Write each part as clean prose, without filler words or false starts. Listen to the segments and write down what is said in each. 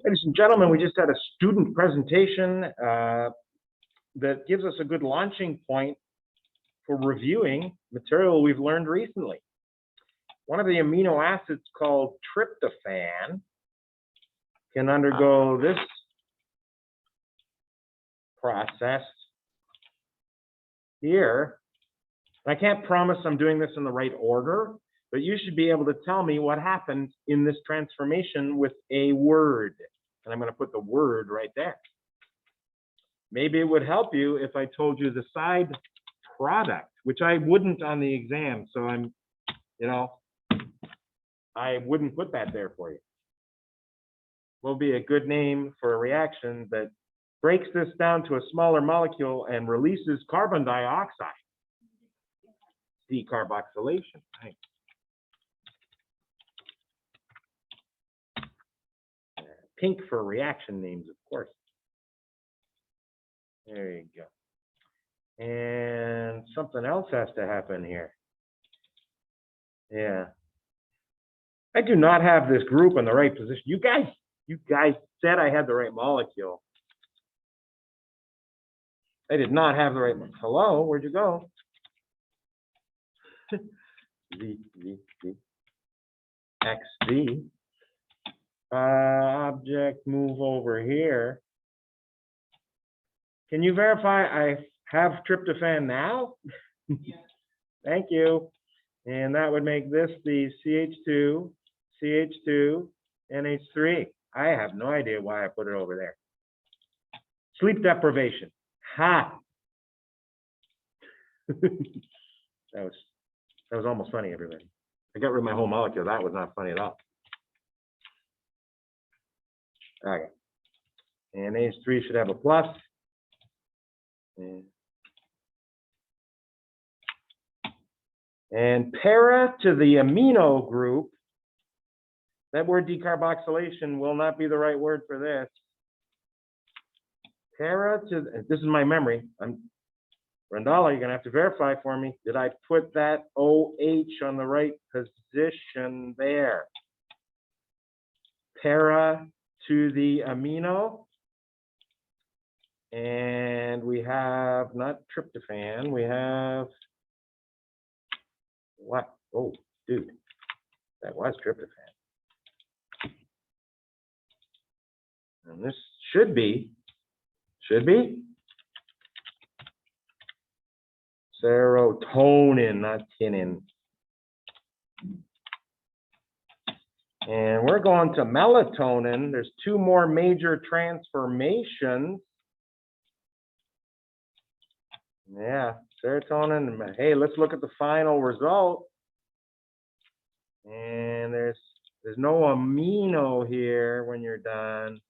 Ladies and gentlemen, we just had a student presentation that gives us a good launching point for reviewing material we've learned recently. One of the amino acids called tryptophan can undergo this process here. I can't promise I'm doing this in the right order, but you should be able to tell me what happens in this transformation with a word. And I'm going to put the word right there. Maybe it would help you if I told you the side product, which I wouldn't on the exam. So I wouldn't put that there for you. Will be a good name for a reaction that breaks this down to a smaller molecule and releases carbon dioxide. Decarboxylation. Right. Pink for reaction names, of course. There you go. And something else has to happen here. Yeah. I do not have this group in the right position. You guys said I had the right molecule. I did not have the right one. Hello, where'd you go? XV. Object, move over here. Can you verify I have tryptophan now? Yes. Thank you. And that would make this the CH2, CH2, NH3. I have no idea why I put it over there. Sleep deprivation. Ha! That was almost funny, everybody. I got rid of my whole molecule. That was not funny at all. Okay. And H3 should have a plus. And para to the amino group. That word decarboxylation will not be the right word for this. Para to, this is my memory. Randala, you're going to have to verify for me. Did I put that OH on the right position there? Para to the amino. And we have not tryptophan, we have what? Oh, dude, that was tryptophan. And this should be serotonin, not tinin. And we're going to melatonin. There's two more major transformations. Yeah, serotonin. Hey, let's look at the final result. And there's no amino here when you're done.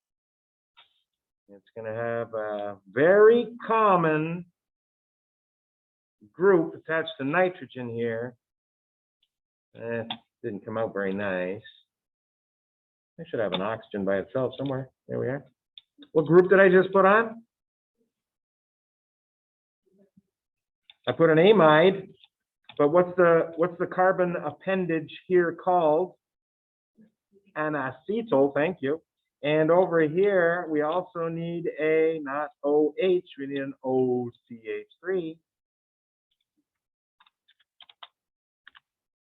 It's going to have a very common group attached to nitrogen here. Didn't come out very nice. I should have an oxygen by itself somewhere. There we are. What group did I just put on? I put an amide, but what's the carbon appendage here called? An acetyl, thank you. And over here, we also need a, not OH, we need an OCH3.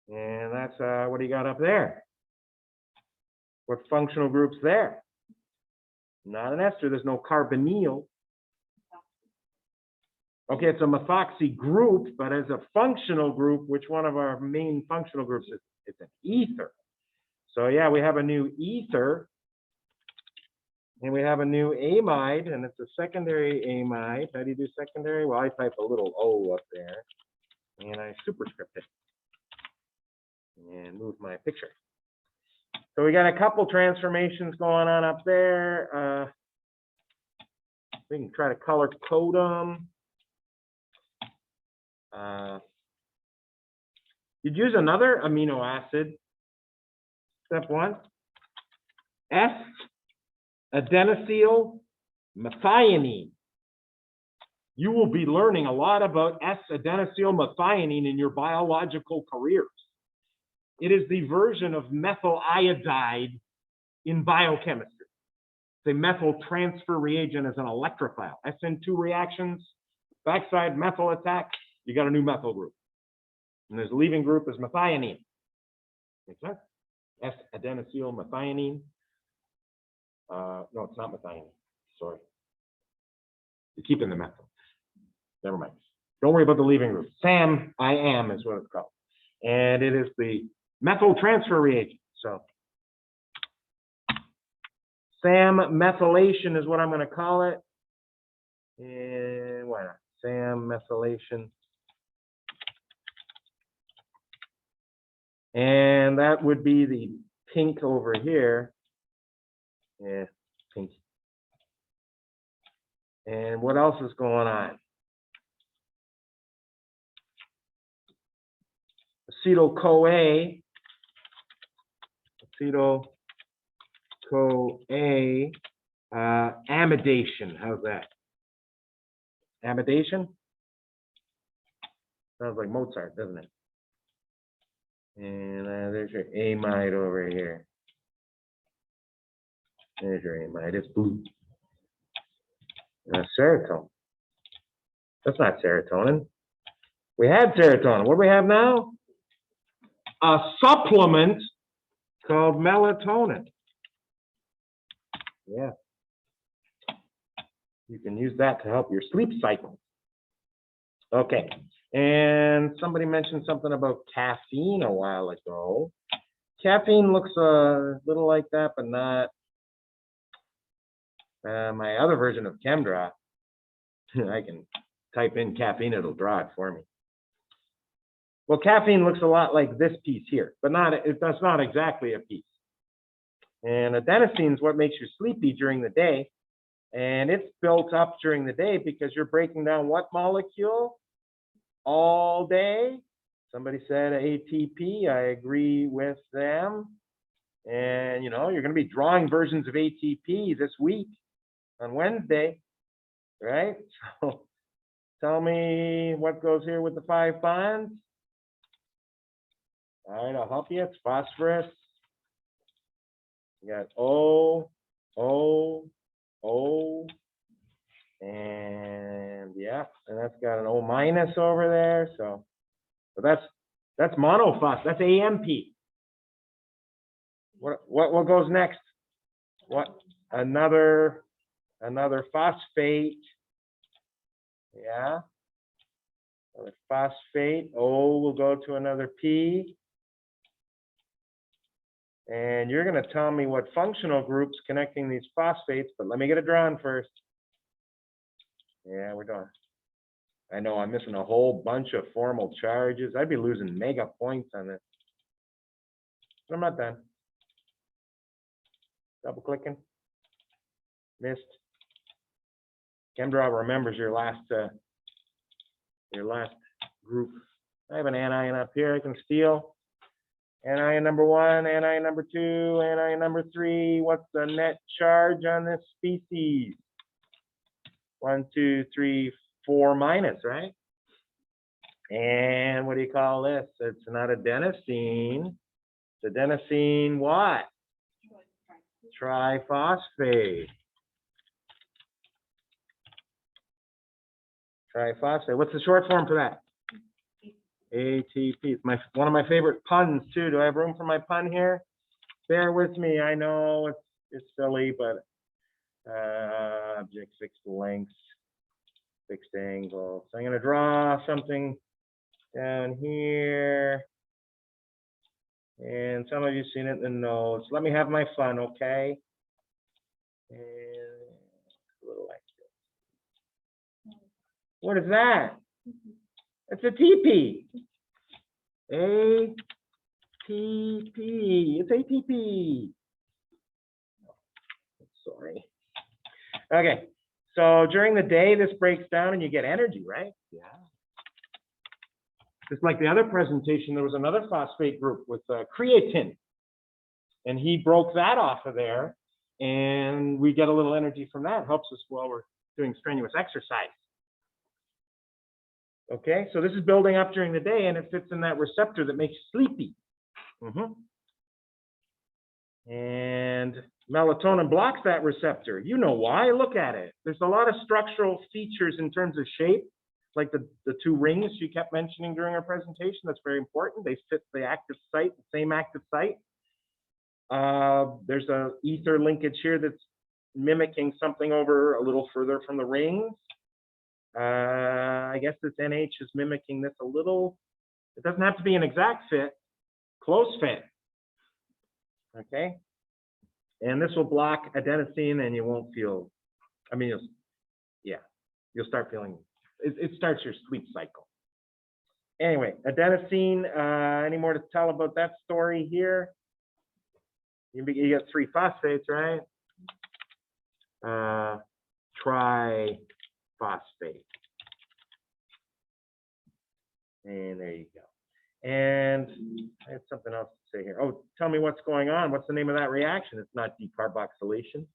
And that's, what do you got up there? What functional group's there? Not an ester, there's no carbonyl. Okay, it's a methoxy group, but as a functional group, which one of our main functional groups is? It's an ether. So yeah, we have a new ether. And we have a new amide, and it's a secondary amide. How do you do secondary? Well, I type a little O up there, and I superscript it. And move my picture. So we got a couple transformations going on up there. We can try to color code them. You'd use another amino acid. Step one. S-adenosyl methionine. You will be learning a lot about S-adenosyl methionine in your biological careers. It is the version of methyl iodide in biochemistry. say methyl transfer reagent is an electrophile. SN2 reactions, backside methyl attack, you got a new methyl group. And there's leaving group is methionine. Make sense? S-adenosyl methionine. No, it's not methionine. Sorry. You're keeping the methyl. Never mind. Don't worry about the leaving group. SAM-IAM is what it's called. And it is the methyl transfer reagent. So SAM methylation is what I'm going to call it. And why not? SAM methylation. And that would be the pink over here. Yeah, pink. And what else is going on? Acetyl-CoA. Acetyl-CoA amidation. How's that? Amidation? Sounds like Mozart, doesn't it? And there's your amide over here. There's your amide. It's blue. Serotonin. That's not serotonin. We had serotonin. What do we have now? A supplement called melatonin. Yeah. You can use that to help your sleep cycle. Okay. And somebody mentioned something about caffeine a while ago. Caffeine looks a little like that, but not my other version of ChemDraw. I can type in caffeine, it'll draw it for me. Well, caffeine looks a lot like this piece here, but that's not exactly a piece. And adenosine is what makes you sleepy during the day. And it's built up during the day because you're breaking down what molecule? All day. Somebody said ATP. I agree with them. And you know, you're going to be drawing versions of ATP this week on Wednesday, right? So tell me what goes here with the 5 bonds. All right, I'll help you. It's phosphorus. You got O, O, O, and yeah, and that's got an O minus over there. So that's monophos. That's AMP. What goes next? What another phosphate? Yeah, another phosphate. O will go to another P. And you're going to tell me what functional groups connecting these phosphates, but let me get it drawn first. Yeah, we're done. I know I'm missing a whole bunch of formal charges. I'd be losing mega points on this. But I'm not done. Double clicking. Missed. ChemDraw remembers your last group. I have an anion up here I can steal. Anion number 1, anion number 2, anion number 3. What's the net charge on this species? 1, 2, 3, 4 minus, right? And what do you call this? It's not adenosine. It's adenosine what? Triphosphate. Triphosphate. What's the short form for that? ATP. It's one of my favorite puns too. Do I have room for my pun here? Bear with me. I know it's silly, but object fixed length, fixed angle. So I'm going to draw something down here. And some of you have seen it in the notes. Let me have my fun, okay? And a little like this. What is that? It's a TP. ATP. It's ATP. Sorry. Okay. So during the day, this breaks down and you get energy, right? Yeah. Just like the other presentation, there was another phosphate group with creatine. And he broke that off of there. And we get a little energy from that. Helps us while we're doing strenuous exercise. Okay, so this is building up during the day and it fits in that receptor that makes you sleepy. And Melatonin blocks that receptor. You know why? Look at it. There's a lot of structural features in terms of shape, like the two rings you kept mentioning during our presentation. That's very important. They fit the active site, the same active site. There's a ether linkage here that's mimicking something over a little further from the rings. I guess this NH is mimicking this a little. It doesn't have to be an exact fit, close fit. Okay. And this will block adenosine and you won't feel, I mean, you'll start feeling, it starts your sleep cycle. Anyway, adenosine, any more to tell about that story here? You get 3 phosphates, right? Triphosphate. And there you go. And I had something else to say here. Oh, tell me what's going on. What's the name of that reaction? It's not decarboxylation.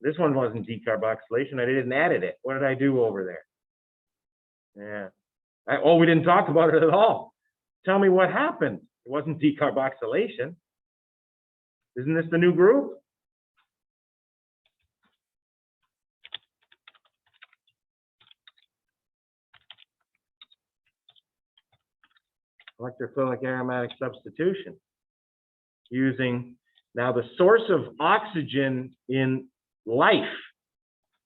This one wasn't decarboxylation. I didn't edit it. What did I do over there? Yeah. Oh, we didn't talk about it at all. Tell me what happened. It wasn't decarboxylation. Isn't this the new group? Electrophilic aromatic substitution. Using, now the source of oxygen in life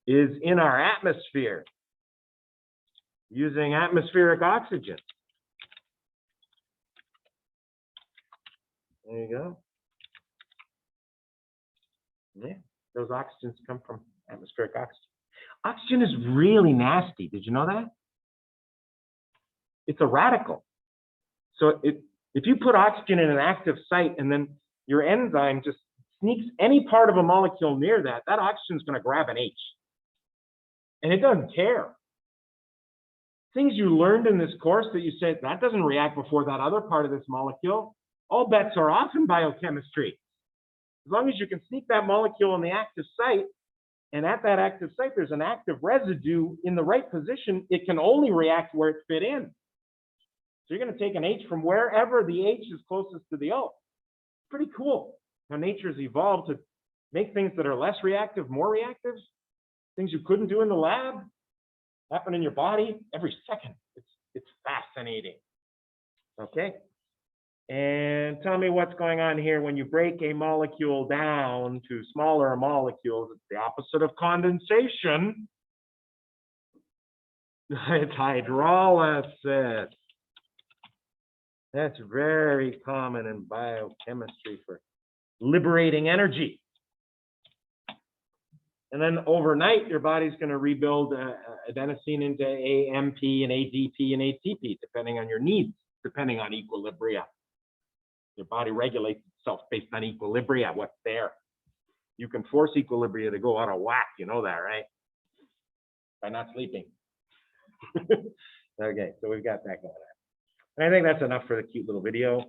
is in our atmosphere. Using atmospheric oxygen. There you go. Yeah, those oxygens come from atmospheric oxygen. Oxygen is really nasty. Did you know that? It's a radical. So if you put oxygen in an active site and then your enzyme just sneaks any part of a molecule near that, that oxygen is going to grab an H. And it doesn't care. Things you learned in this course that you said, that doesn't react before that other part of this molecule, all bets are off in biochemistry. As long as you can sneak that molecule in the active site, and at that active site, there's an active residue in the right position, it can only react where it fit in. So you're going to take an H from wherever the H is closest to the O. Pretty cool how nature's evolved to make things that are less reactive, more reactive. Things you couldn't do in the lab happen in your body every second. It's fascinating. Okay. And tell me what's going on here when you break a molecule down to smaller molecules. It's the opposite of condensation. It's hydrolysis. That's very common in biochemistry for liberating energy. And then overnight, your body's going to rebuild adenosine into AMP and ADP and ATP, depending on your needs, depending on equilibria. Your body regulates itself based on equilibria, what's there. You can force equilibria to go out of whack, you know that, right? By not sleeping. Okay, so we've got that going on. And I think that's enough for the cute little video.